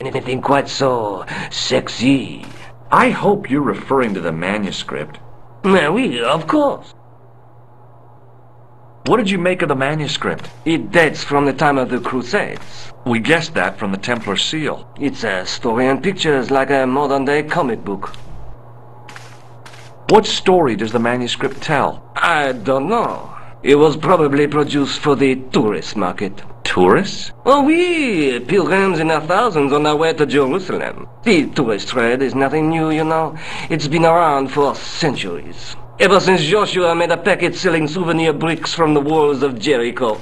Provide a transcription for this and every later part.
anything quite so sexy. I hope you're referring to the manuscript. Oui, of course. What did you make of the manuscript? It dates from the time of the Crusades. We guessed that from the Templar seal. It's a story and pictures like a modern-day comic book. What story does the manuscript tell? I don't know. It was probably produced for the tourist market. Tourists? Oh, oui, pilgrims in their thousands on their way to Jerusalem. The tourist trade is nothing new, you know. It's been around for centuries. Ever since Joshua made a packet selling souvenir bricks from the walls of Jericho.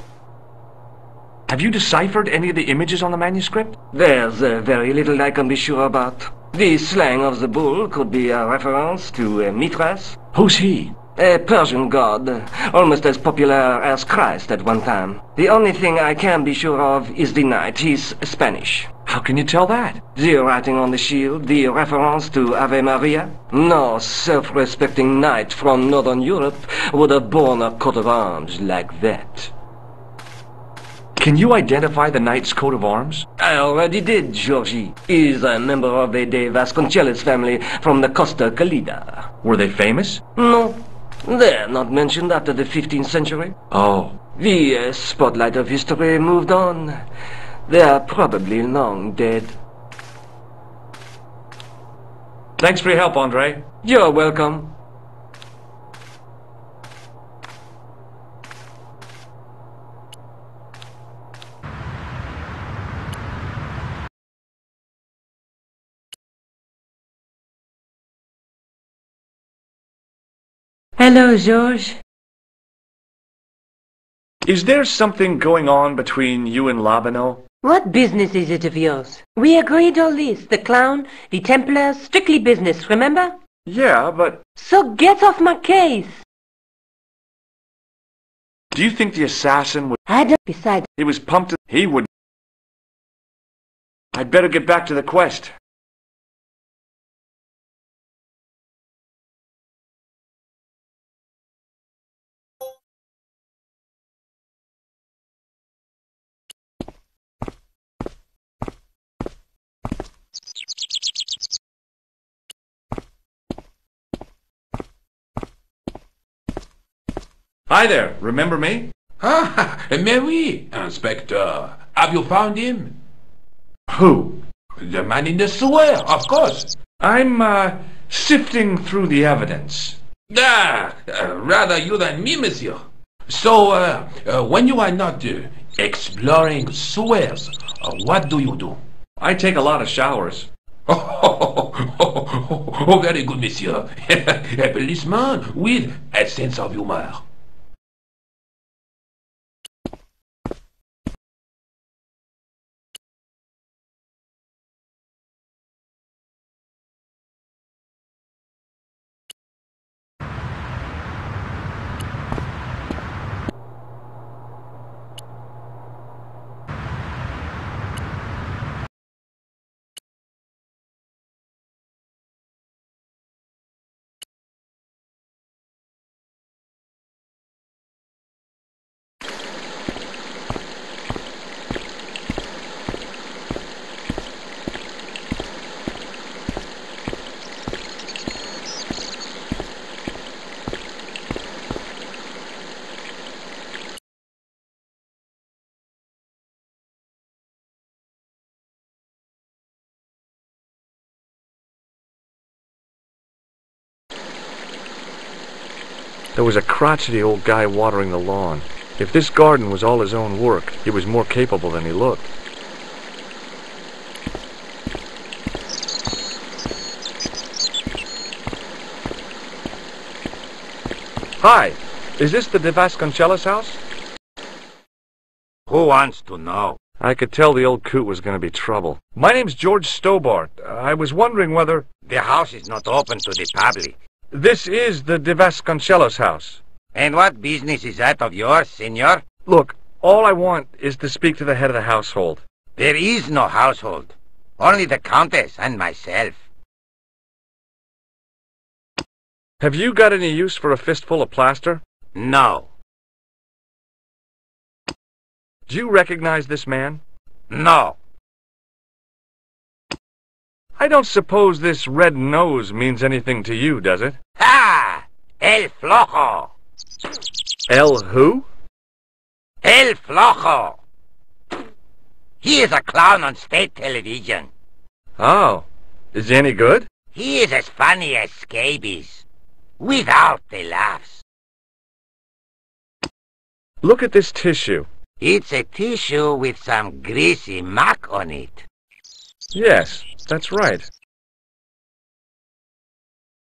Have you deciphered any of the images on the manuscript? There's very little I can be sure about. The slang of the bull could be a reference to Mithras. Who's he? A Persian god, almost as popular as Christ at one time. The only thing I can be sure of is the knight. He's Spanish. How can you tell that? The writing on the shield, the reference to Ave Maria. No self-respecting knight from Northern Europe would have borne a coat of arms like that. Can you identify the knight's coat of arms? I already did, Georgie. He's a member of the De Vasconcelos family from the Costa Calida. Were they famous? No. They're not mentioned after the 15th century. Oh. The spotlight of history moved on. They're probably long dead. Thanks for your help, Andre. You're welcome. Hello, George. Is there something going on between you and Labano? What business is it of yours? We agreed all this. The clown, the Templars, strictly business, remember? Yeah, but... So get off my case! Do you think the assassin would... I don't... Besides... He was pumped... He would... I'd better get back to the quest. Hi there, remember me? Ah, mais oui, Inspector. Have you found him? Who? The man in the sewer, of course. I'm, sifting through the evidence. Rather you than me, monsieur. So, when you are not exploring sewers, what do you do? I take a lot of showers. Oh, very good, monsieur. A policeman with a sense of humor. There was a crotchety old guy watering the lawn. If this garden was all his own work, he was more capable than he looked. Hi, is this the De Vasconcelos house? Who wants to know? I could tell the old coot was going to be trouble. My name's George Stobbart. I was wondering whether... The house is not open to the public. This is the De Vasconcelos house. And what business is that of yours, senor? Look, all I want is to speak to the head of the household. There is no household. Only the Countess and myself. Have you got any use for a fistful of plaster? No. Do you recognize this man? No. I don't suppose this red nose means anything to you, does it? Ha! El Flojo! El who? El Flojo! He is a clown on state television. Oh, is he any good? He is as funny as scabies, without the laughs. Look at this tissue. It's a tissue with some greasy muck on it. Yes, that's right.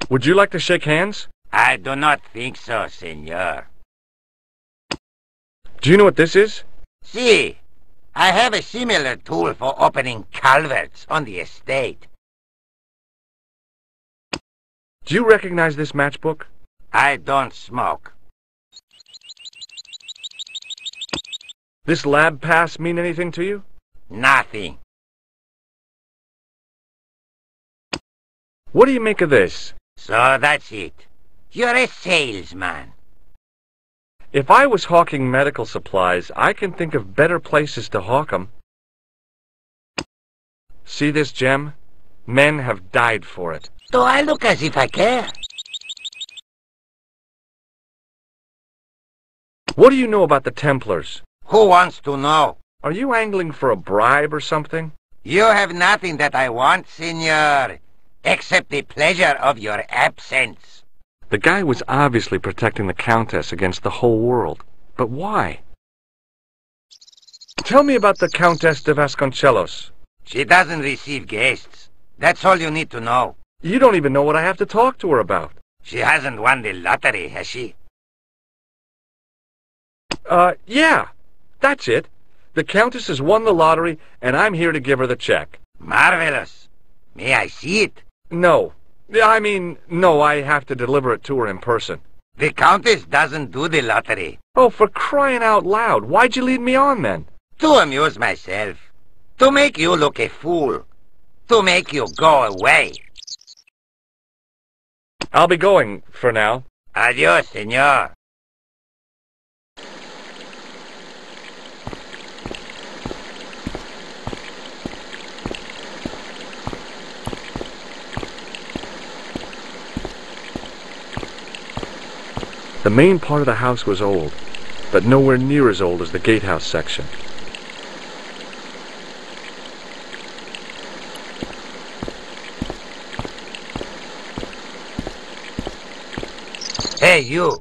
Would you like to shake hands? I do not think so, senor. Do you know what this is? See, I have a similar tool for opening culverts on the estate. Do you recognize this matchbook? I don't smoke. This lab pass mean anything to you? Nothing. What do you make of this? So that's it. You're a salesman. If I was hawking medical supplies, I can think of better places to hawk 'em. See this gem? Men have died for it. Do I look as if I care? What do you know about the Templars? Who wants to know? Are you angling for a bribe or something? You have nothing that I want, senor, except the pleasure of your absence. The guy was obviously protecting the Countess against the whole world. But why? Tell me about the Countess de Vasconcelos. She doesn't receive guests. That's all you need to know. You don't even know what I have to talk to her about. She hasn't won the lottery, has she? Yeah. That's it. The Countess has won the lottery, and I'm here to give her the check. Marvelous. May I see it? No. No, I have to deliver it to her in person. The Countess doesn't do the lottery. Oh, for crying out loud. Why'd you lead me on, then? To amuse myself. To make you look a fool. To make you go away. I'll be going, for now. Adios, senor. The main part of the house was old, but nowhere near as old as the gatehouse section. Hey, you.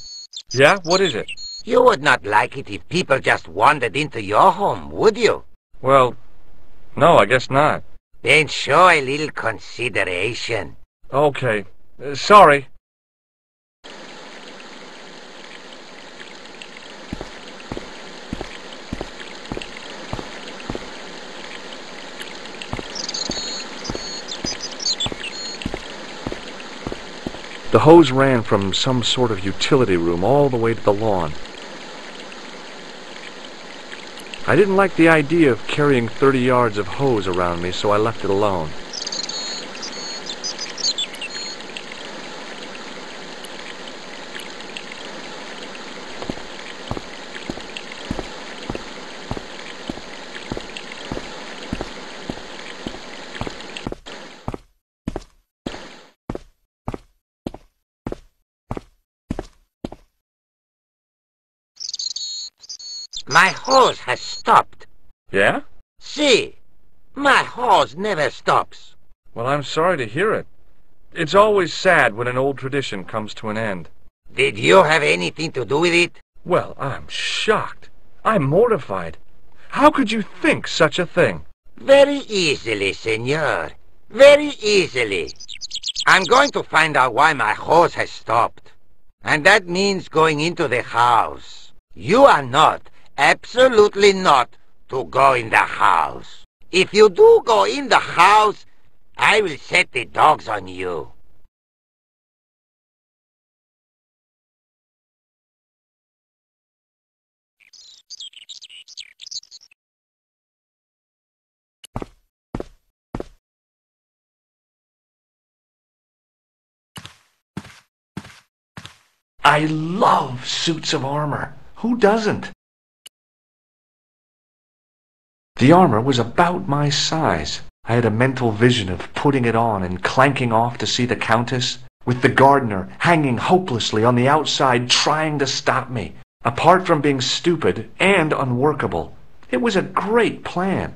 Yeah? What is it? You would not like it if people just wandered into your home, would you? Well, no, I guess not. Then show a little consideration. Okay. Sorry. The hose ran from some sort of utility room all the way to the lawn. I didn't like the idea of carrying 30 yards of hose around me, so I left it alone. My hose has stopped. Yeah? See, my hose never stops. Well, I'm sorry to hear it. It's always sad when an old tradition comes to an end. Did you have anything to do with it? Well, I'm shocked. I'm mortified. How could you think such a thing? Very easily, senor. Very easily. I'm going to find out why my hose has stopped. And that means going into the house. You are not, absolutely not, to go in the house. If you do go in the house, I will set the dogs on you. I love suits of armor. Who doesn't? The armor was about my size. I had a mental vision of putting it on and clanking off to see the Countess, with the gardener hanging hopelessly on the outside trying to stop me. Apart from being stupid and unworkable, it was a great plan.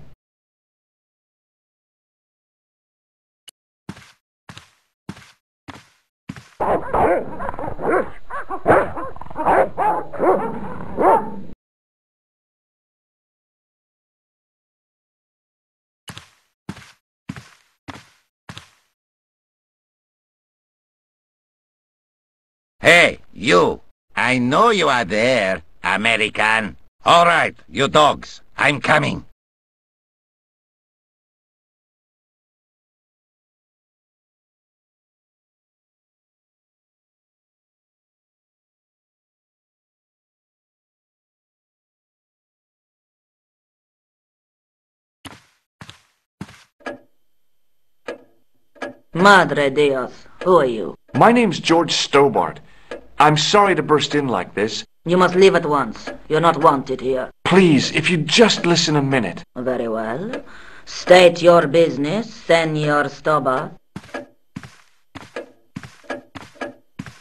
Hey, you! I know you are there, American. All right, you dogs, I'm coming. Madre Dios, who are you? My name's George Stobbart. I'm sorry to burst in like this. You must leave at once. You're not wanted here. Please, if you'd just listen a minute. Very well. State your business, Senor Stobbart.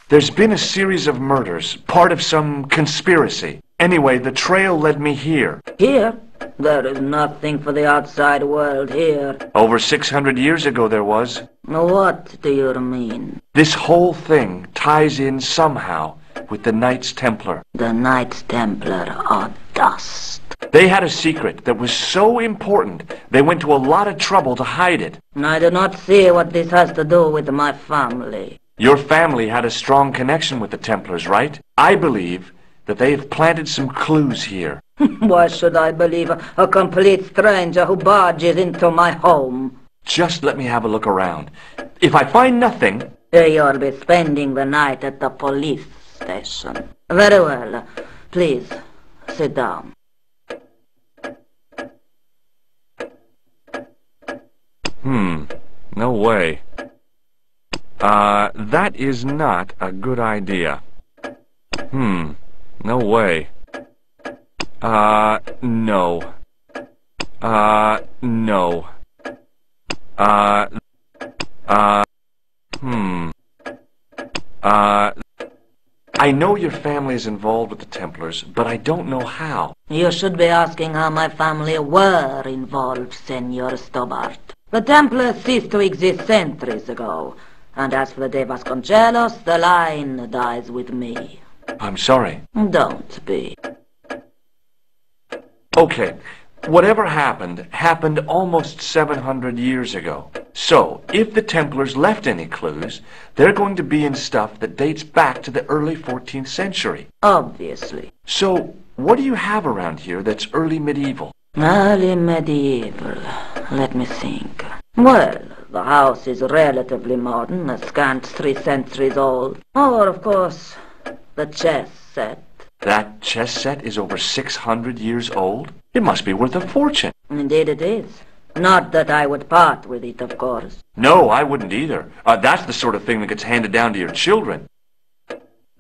There's been a series of murders, part of some conspiracy. Anyway, the trail led me here. Here? There is nothing for the outside world here. Over 600 years ago there was. What do you mean? This whole thing ties in somehow with the Knights Templar. The Knights Templar are dust. They had a secret that was so important, they went to a lot of trouble to hide it. I do not see what this has to do with my family. Your family had a strong connection with the Templars, right? I believe that they have planted some clues here. Why should I believe a complete stranger who barges into my home? Just let me have a look around. If I find nothing... You'll be spending the night at the police station. Very well. Please, sit down. No way. That is not a good idea. No way. No. No. I know your family is involved with the Templars, but I don't know how. You should be asking how my family were involved, Senor Stobbart. The Templars ceased to exist centuries ago, and as for the De Vasconcelos, the line dies with me. I'm sorry. Don't be. Okay, whatever happened almost 700 years ago. So, if the Templars left any clues, they're going to be in stuff that dates back to the early 14th century. Obviously. So, what do you have around here that's early medieval? Early medieval. Let me think. Well, the house is relatively modern, a scant 3 centuries old. Or, of course, the chess set. That chess set is over 600 years old? It must be worth a fortune. Indeed it is. Not that I would part with it, of course. No, I wouldn't either. That's the sort of thing that gets handed down to your children.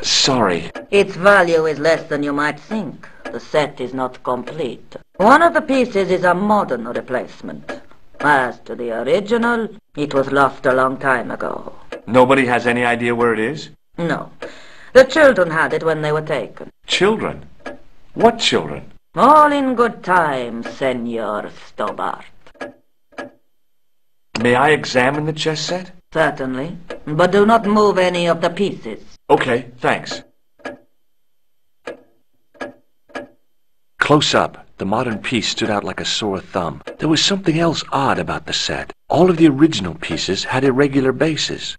Sorry. Its value is less than you might think. The set is not complete. One of the pieces is a modern replacement. As to the original, it was lost a long time ago. Nobody has any idea where it is? No. The children had it when they were taken. Children? What children? All in good time, Senor Stobbart. May I examine the chess set? Certainly. But do not move any of the pieces. Okay, thanks. Close up, the modern piece stood out like a sore thumb. There was something else odd about the set. All of the original pieces had irregular bases.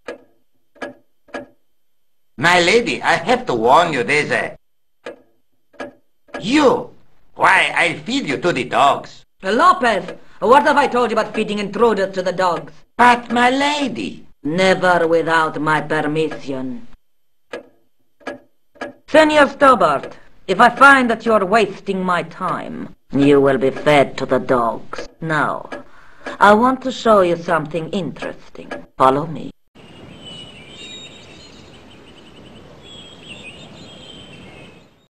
My lady, I have to warn you, there's a... You! Why, I'll feed you to the dogs. Lopez, what have I told you about feeding intruders to the dogs? But, my lady... Never without my permission. Senor Stobbart, if I find that you're wasting my time, you will be fed to the dogs. Now, I want to show you something interesting. Follow me.